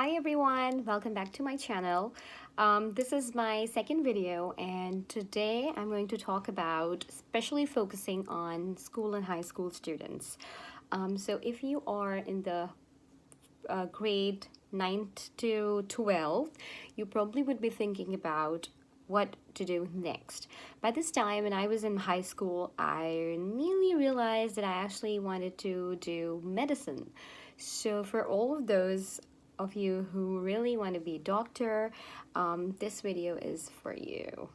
Hi everyone, welcome back to my channel. This is my second video, and today I'm going to talk about especially focusing on school and high school students. So if you are in the grade 9th to 12, you probably would be thinking about what to do next. By this time, when I was in high school, I nearly realized that I actually wanted to do medicine. So for all of those of you who really want to be a doctor, this video is for you.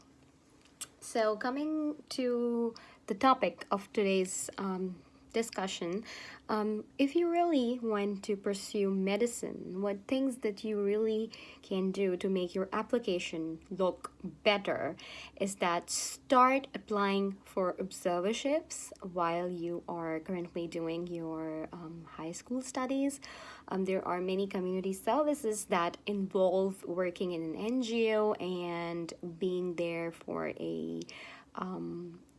So coming to the topic of today's discussion, if you really want to pursue medicine, what things that you really can do to make your application look better is that start applying for observerships while you are currently doing your high school studies. There are many community services that involve working in an NGO and being there for a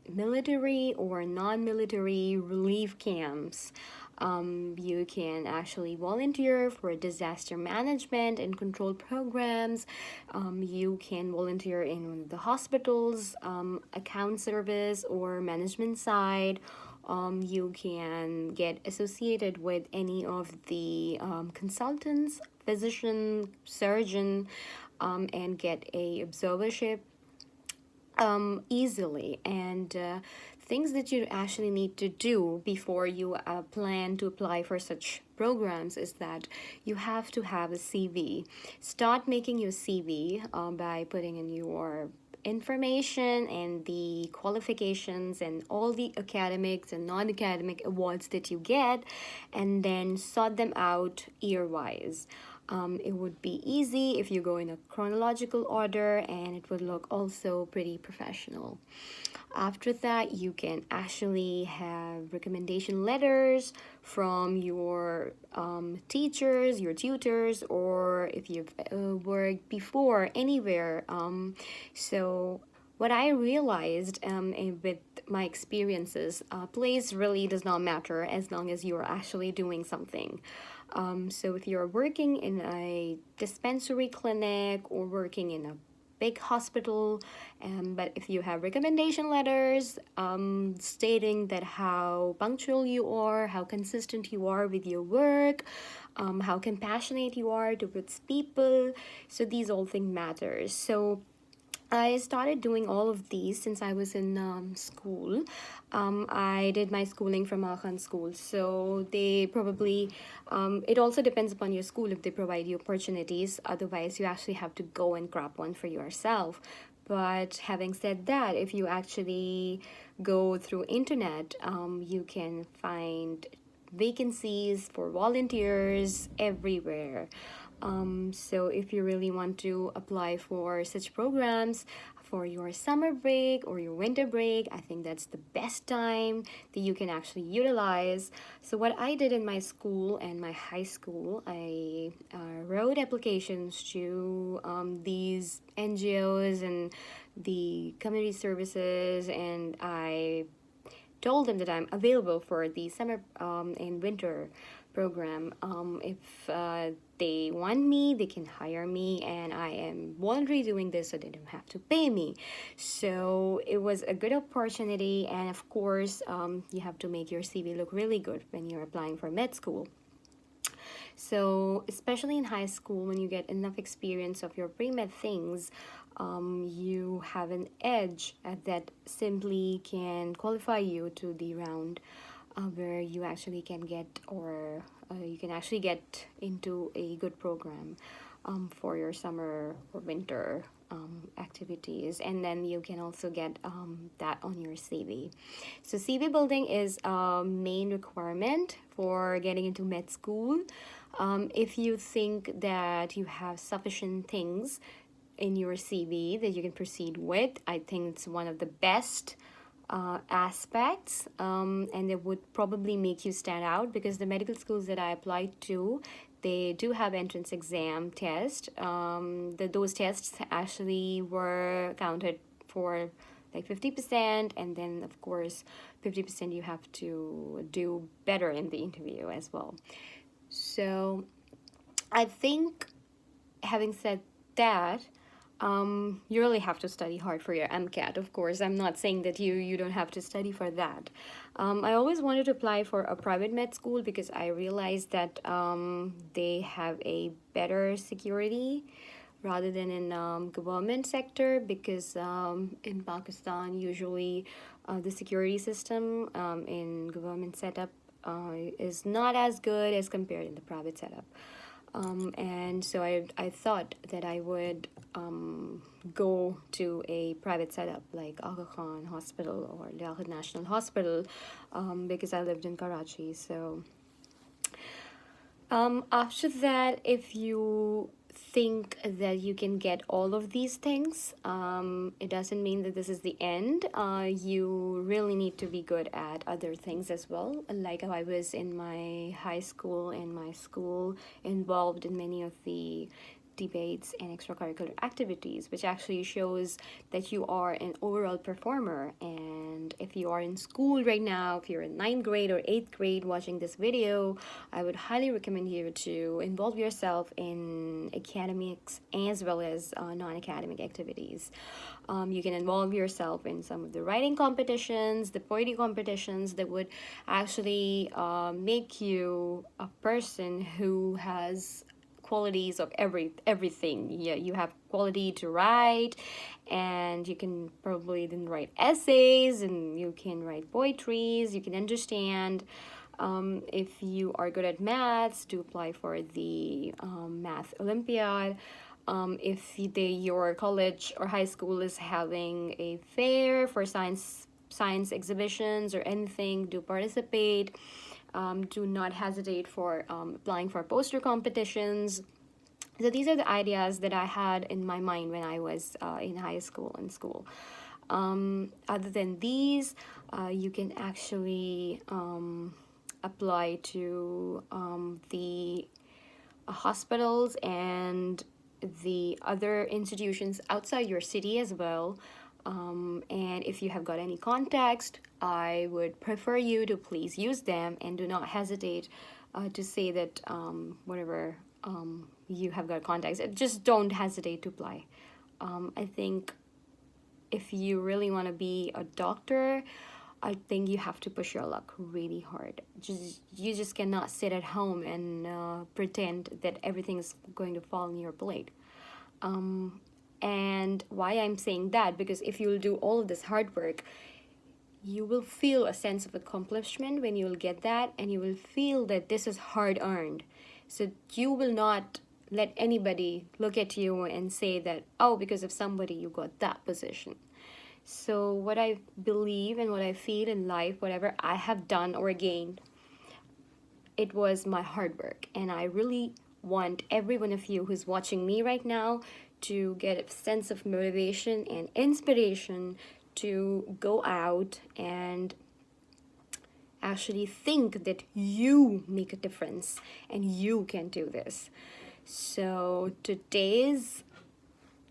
military or non-military relief camps. You can actually volunteer for disaster management and control programs. You can volunteer in the hospitals, account service or management side. You can get associated with any of the consultants, physician, surgeon, and get a observership easily. And things that you actually need to do before you plan to apply for such programs is that you have to have a CV. Start making your CV by putting in your information and the qualifications and all the academics and non-academic awards that you get, and then sort them out year-wise. It would be easy if you go in a chronological order, and it would look also pretty professional. After that, you can actually have recommendation letters from your teachers, your tutors, or if you've worked before anywhere. So what I realized with my experiences, place really does not matter as long as you're actually doing something. So if you're working in a dispensary clinic or working in a big hospital, but if you have recommendation letters stating that how punctual you are, how consistent you are with your work, how compassionate you are towards people, so these all things matters. So I started doing all of these since I was in school. I did my schooling from Aachen school, so they probably, it also depends upon your school if they provide you opportunities. Otherwise, you actually have to go and grab one for yourself. But having said that, if you actually go through internet, you can find vacancies for volunteers everywhere. So if you really want to apply for such programs for your summer break or your winter break, I think that's the best time that you can actually utilize. So what I did in my school and my high school, I wrote applications to these NGOs and the community services, and I told them that I'm available for the summer and winter program. If they want me, they can hire me, and I am voluntarily doing this so they don't have to pay me. So it was a good opportunity, and of course, you have to make your CV look really good when you're applying for med school. So especially in high school, when you get enough experience of your pre-med things, you have an edge that simply can qualify you to the round where you actually can get, or you can actually get into a good program for your summer or winter activities, and then you can also get that on your CV. So CV building is a main requirement for getting into med school. If you think that you have sufficient things in your CV that you can proceed with, I think it's one of the best aspects, and it would probably make you stand out, because the medical schools that I applied to, they do have entrance exam test. Those tests actually were counted for like 50%, and then of course 50% you have to do better in the interview as well. So I think having said that, you really have to study hard for your MCAT. Of course, I'm not saying that you don't have to study for that. I always wanted to apply for a private med school because I realized that they have a better security rather than in government sector, because in Pakistan usually the security system in government setup is not as good as compared in the private setup. And so I thought that I would go to a private setup like Aga Khan Hospital or Liaquat National Hospital, because I lived in Karachi. So after that, if you think that you can get all of these things, it doesn't mean that this is the end. You really need to be good at other things as well. Like how I was in my high school and my school, involved in many of the debates and extracurricular activities, which actually shows that you are an overall performer. And if you are in school right now, if you're in 9th grade or 8th grade watching this video, I would highly recommend you to involve yourself in academics as well as non-academic activities. You can involve yourself in some of the writing competitions, the poetry competitions that would actually make you a person who has qualities of everything. Yeah, you have quality to write, and you can probably then write essays, and you can write poetries, you can understand. If you are good at maths, to apply for the math olympiad. If your college or high school is having a fair for science exhibitions or anything, do participate. Do not hesitate for applying for poster competitions. So these are the ideas that I had in my mind when I was in high school and school. Other than these, you can actually apply to the hospitals and the other institutions outside your city as well. And if you have got any context, I would prefer you to please use them, and do not hesitate to say that whatever you have got contacts, just don't hesitate to apply. I think if you really want to be a doctor, I think you have to push your luck really hard. You just cannot sit at home and pretend that everything is going to fall in your plate. And why I'm saying that, because if you'll do all of this hard work, you will feel a sense of accomplishment when you'll get that, and you will feel that this is hard earned. So you will not let anybody look at you and say that, oh, because of somebody you got that position. So what I believe and what I feel in life, whatever I have done or gained, it was my hard work. And I really want every one of you who's watching me right now to get a sense of motivation and inspiration to go out and actually think that you make a difference and you can do this. So today's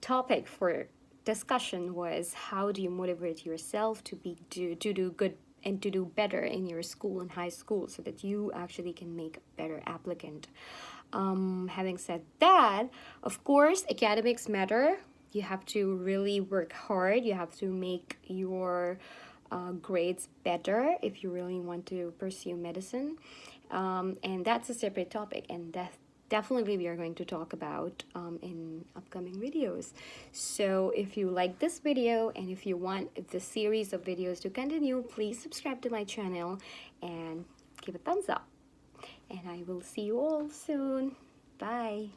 topic for discussion was, how do you motivate yourself to do good and to do better in your school and high school, so that you actually can make a better applicant. Having said that, of course, academics matter. You have to really work hard. You have to make your grades better if you really want to pursue medicine. And that's a separate topic, and definitely we are going to talk about in upcoming videos. So if you like this video and if you want the series of videos to continue, please subscribe to my channel and give a thumbs up. And I will see you all soon. Bye.